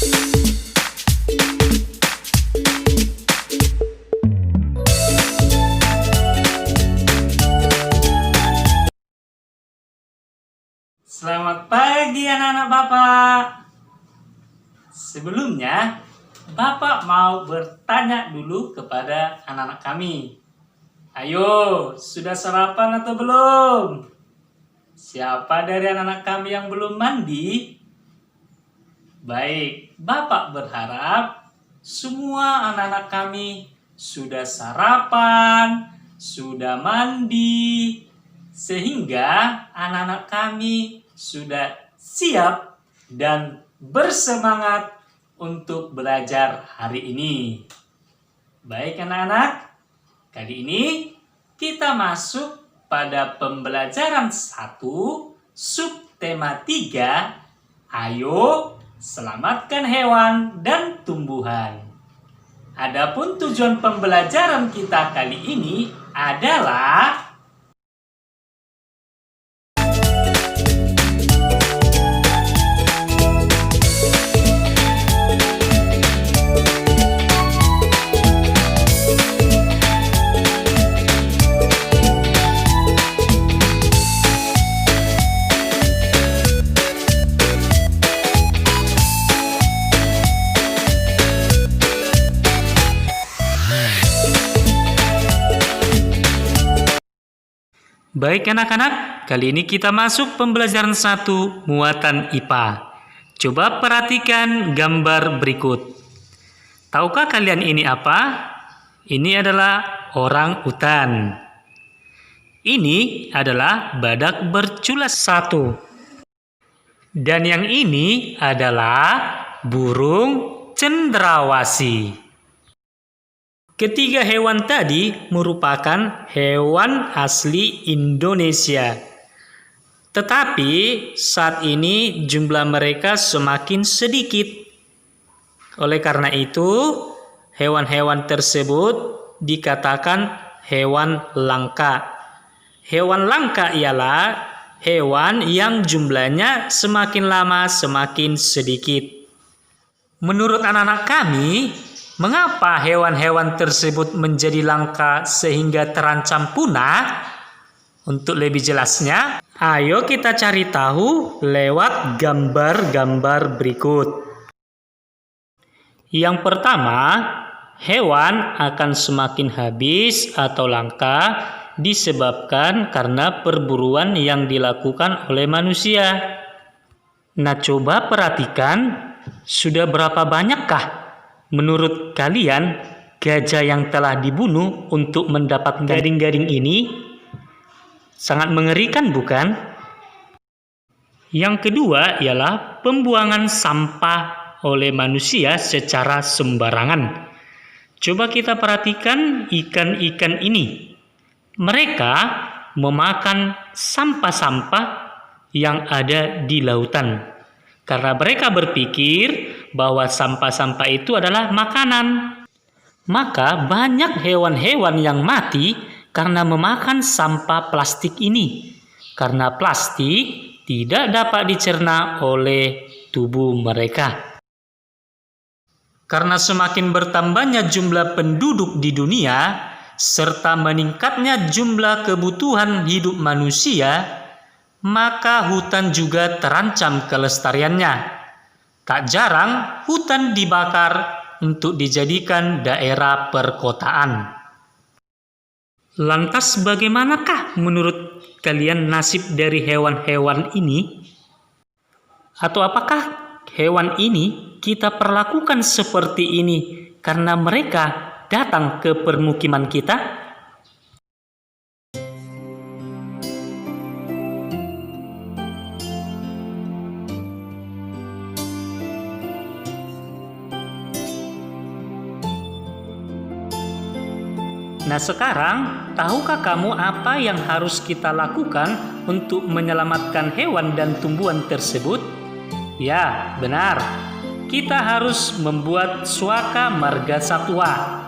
Selamat pagi anak-anak Bapak. Sebelumnya, Bapak mau bertanya dulu kepada anak-anak kami. Ayo, sudah sarapan atau belum? Siapa dari anak-anak kami yang belum mandi? Baik, Bapak berharap semua anak-anak kami sudah sarapan, sudah mandi, sehingga anak-anak kami sudah siap dan bersemangat untuk belajar hari ini. Baik anak-anak, kali ini kita masuk pada pembelajaran 1, subtema 3, ayo selamatkan hewan dan tumbuhan. Adapun tujuan pembelajaran kita kali ini adalah baik anak-anak, kali ini kita masuk pembelajaran 1, muatan IPA. Coba perhatikan gambar berikut. Tahukah kalian ini apa? Ini adalah orang utan. Ini adalah badak berculas 1. Dan yang ini adalah burung cendrawasih. Ketiga hewan tadi merupakan hewan asli Indonesia. Tetapi saat ini jumlah mereka semakin sedikit. Oleh karena itu, hewan-hewan tersebut dikatakan hewan langka. Hewan langka ialah hewan yang jumlahnya semakin lama semakin sedikit. Menurut anak-anak kami, mengapa hewan-hewan tersebut menjadi langka sehingga terancam punah? Untuk lebih jelasnya, ayo kita cari tahu lewat gambar-gambar berikut. Yang pertama, hewan akan semakin habis atau langka disebabkan karena perburuan yang dilakukan oleh manusia. Nah, coba perhatikan, sudah berapa banyakkah menurut kalian gajah yang telah dibunuh untuk mendapatkan gading-gading ini? Sangat mengerikan, bukan? Yang kedua ialah pembuangan sampah oleh manusia secara sembarangan. Coba kita perhatikan ikan-ikan ini. Mereka memakan sampah-sampah yang ada di lautan. Karena mereka berpikir bahwa sampah-sampah itu adalah makanan. Maka banyak hewan-hewan yang mati karena memakan sampah plastik ini. Karena plastik tidak dapat dicerna oleh tubuh mereka. Karena semakin bertambahnya jumlah penduduk di dunia, serta meningkatnya jumlah kebutuhan hidup manusia, maka hutan juga terancam kelestariannya. Tak jarang hutan dibakar untuk dijadikan daerah perkotaan. Lantas bagaimanakah menurut kalian nasib dari hewan-hewan ini? Atau apakah hewan ini kita perlakukan seperti ini karena mereka datang ke permukiman kita? Nah sekarang, tahukah kamu apa yang harus kita lakukan untuk menyelamatkan hewan dan tumbuhan tersebut? Ya, benar. Kita harus membuat suaka marga satwa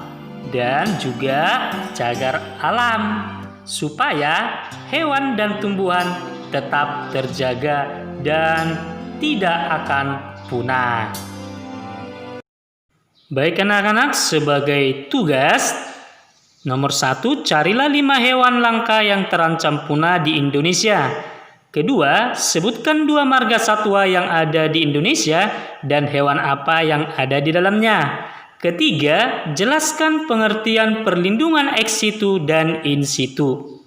dan juga cagar alam supaya hewan dan tumbuhan tetap terjaga dan tidak akan punah. Baik anak-anak, sebagai tugas nomor 1, carilah 5 hewan langka yang terancam punah di Indonesia. Kedua, sebutkan 2 marga satwa yang ada di Indonesia dan hewan apa yang ada di dalamnya. Ketiga, jelaskan pengertian perlindungan ex situ dan in situ.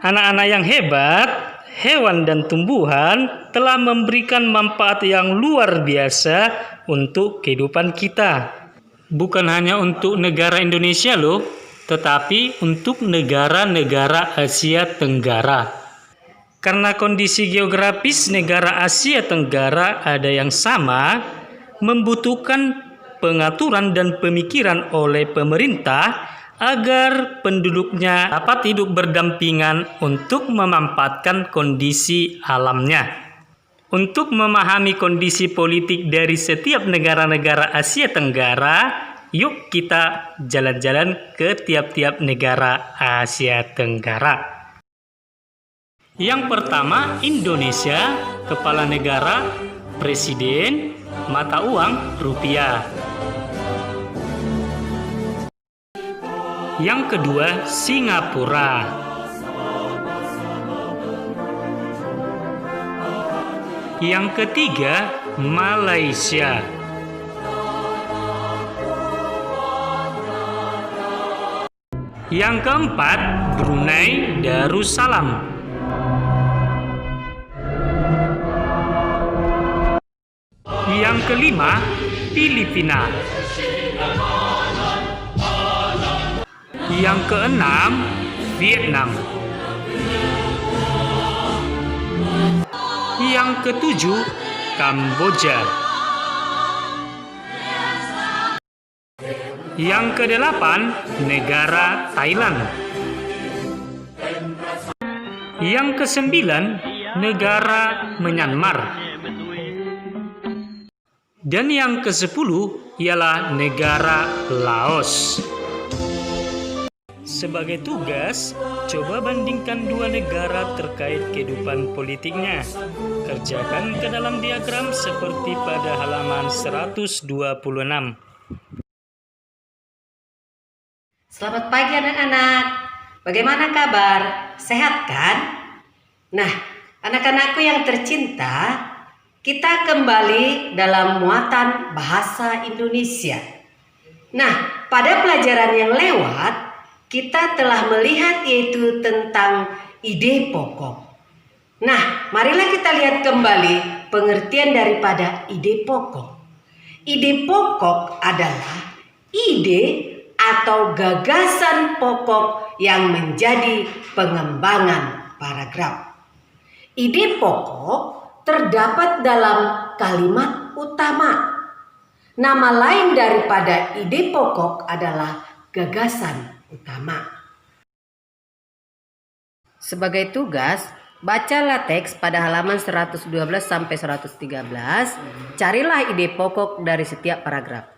Anak-anak yang hebat, hewan dan tumbuhan telah memberikan manfaat yang luar biasa untuk kehidupan kita. Bukan hanya untuk negara Indonesia loh, tetapi untuk negara-negara Asia Tenggara. Karena kondisi geografis negara Asia Tenggara ada yang sama, membutuhkan pengaturan dan pemikiran oleh pemerintah agar penduduknya dapat hidup berdampingan untuk memanfaatkan kondisi alamnya. Untuk memahami kondisi politik dari setiap negara-negara Asia Tenggara, yuk kita jalan-jalan ke tiap-tiap negara Asia Tenggara. Yang pertama, Indonesia, kepala negara, presiden, mata uang, rupiah. Yang kedua, Singapura. Yang ketiga, Malaysia. Yang keempat, Brunei Darussalam. Yang kelima, Filipina. Yang keenam, Vietnam. Yang ketujuh, Kamboja. Yang kedelapan, negara Thailand. Yang kesembilan, negara Myanmar. Dan yang ke-10 ialah negara Laos. Sebagai tugas, coba bandingkan 2 negara terkait kehidupan politiknya. Kerjakan ke dalam diagram seperti pada halaman 126. Selamat pagi anak-anak. Bagaimana kabar? Sehat kan? Nah, anak-anakku yang tercinta, kita kembali dalam muatan bahasa Indonesia. Nah, pada pelajaran yang lewat, kita telah melihat yaitu tentang ide pokok. Nah, marilah kita lihat kembali pengertian daripada ide pokok. Ide pokok adalah ide atau gagasan pokok yang menjadi pengembangan paragraf. Ide pokok terdapat dalam kalimat utama. Nama lain daripada ide pokok adalah gagasan utama. Sebagai tugas, bacalah teks pada halaman 112 sampai 113. Carilah ide pokok dari setiap paragraf.